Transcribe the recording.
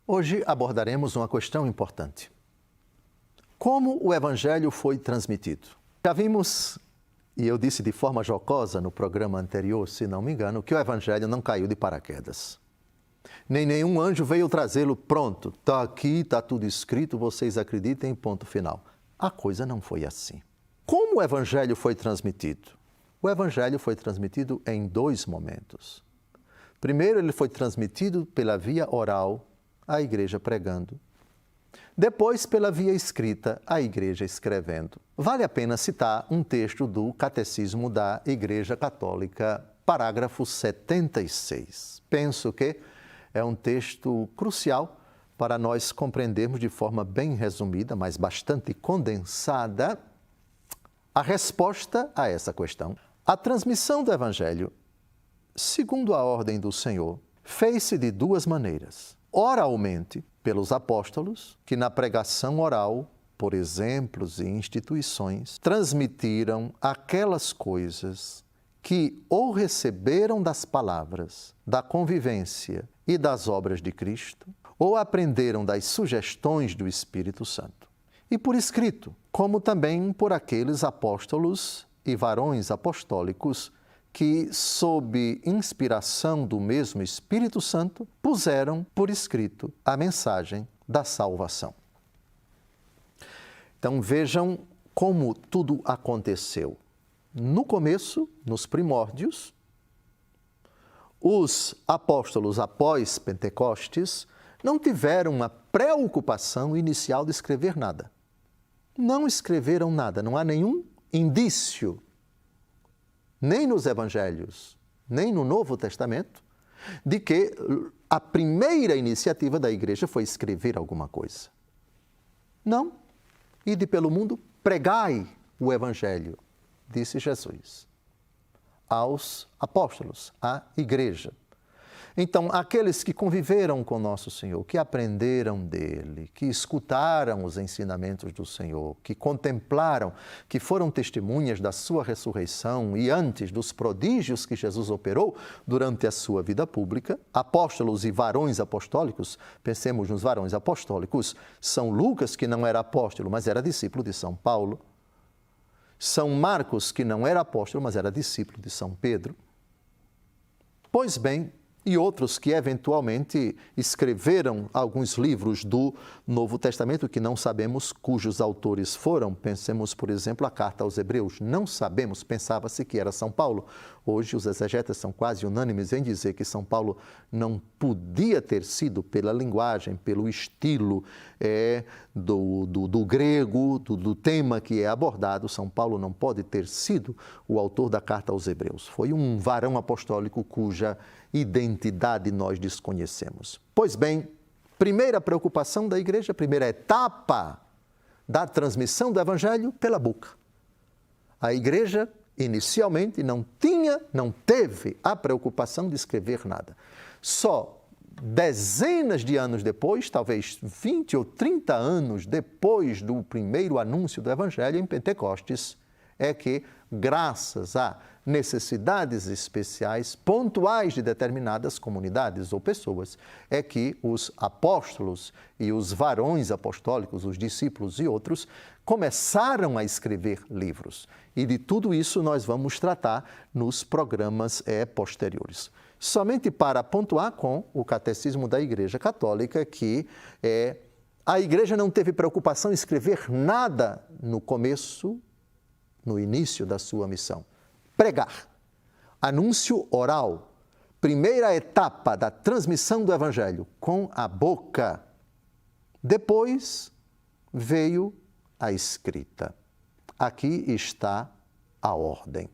Hoje abordaremos uma questão importante. Como o Evangelho foi transmitido? Já vimos, e eu disse de forma jocosa no programa anterior, se não me engano, que o Evangelho não caiu de paraquedas. Nem nenhum anjo veio trazê-lo pronto. Está aqui, está tudo escrito, vocês acreditem, ponto final. A coisa não foi assim. Como o Evangelho foi transmitido? O Evangelho foi transmitido em dois momentos. Primeiro, ele foi transmitido pela via oral, a igreja pregando. Depois, pela via escrita, a igreja escrevendo. Vale a pena citar um texto do Catecismo da Igreja Católica, parágrafo 76. Penso que é um texto crucial para nós compreendermos de forma bem resumida, mas bastante condensada, a resposta a essa questão. A transmissão do Evangelho, segundo a ordem do Senhor, fez-se de duas maneiras. Oralmente, pelos apóstolos, que na pregação oral, por exemplos e instituições, transmitiram aquelas coisas que ou receberam das palavras, da convivência e das obras de Cristo, ou aprenderam das sugestões do Espírito Santo. E por escrito, como também por aqueles apóstolos e varões apostólicos que, sob inspiração do mesmo Espírito Santo, puseram por escrito a mensagem da salvação. Então vejam como tudo aconteceu. No começo, nos primórdios, os apóstolos após Pentecostes não tiveram uma preocupação inicial de escrever nada. Não escreveram nada, não há nenhum indício, nem nos Evangelhos, nem no Novo Testamento, de que a primeira iniciativa da igreja foi escrever alguma coisa. Não. Ide pelo mundo, pregai o Evangelho, disse Jesus aos apóstolos, à igreja. Então, aqueles que conviveram com Nosso Senhor, que aprenderam dele, que escutaram os ensinamentos do Senhor, que contemplaram, que foram testemunhas da sua ressurreição e antes dos prodígios que Jesus operou durante a sua vida pública, apóstolos e varões apostólicos, pensemos nos varões apostólicos, São Lucas, que não era apóstolo, mas era discípulo de São Paulo, São Marcos, que não era apóstolo, mas era discípulo de São Pedro. Pois bem, e outros que eventualmente escreveram alguns livros do Novo Testamento que não sabemos cujos autores foram. Pensemos, por exemplo, a Carta aos Hebreus. Não sabemos, pensava-se que era São Paulo. Hoje os exegetas são quase unânimes em dizer que São Paulo não podia ter sido, pela linguagem, pelo estilo do grego, do tema que é abordado, São Paulo não pode ter sido o autor da Carta aos Hebreus. Foi um varão apostólico cuja identidade nós desconhecemos. Pois bem, primeira preocupação da igreja, primeira etapa da transmissão do Evangelho pela boca. A igreja, inicialmente, não teve a preocupação de escrever nada. Só dezenas de anos depois, talvez 20 ou 30 anos depois do primeiro anúncio do Evangelho, em Pentecostes, é que, graças a necessidades especiais, pontuais de determinadas comunidades ou pessoas, é que os apóstolos e os varões apostólicos, os discípulos e outros, começaram a escrever livros. E de tudo isso nós vamos tratar nos programas posteriores. Somente para pontuar com o Catecismo da Igreja Católica que a Igreja não teve preocupação em escrever nada no começo, no início da sua missão. Pregar, anúncio oral, primeira etapa da transmissão do Evangelho com a boca. Depois veio a escrita. Aqui está a ordem.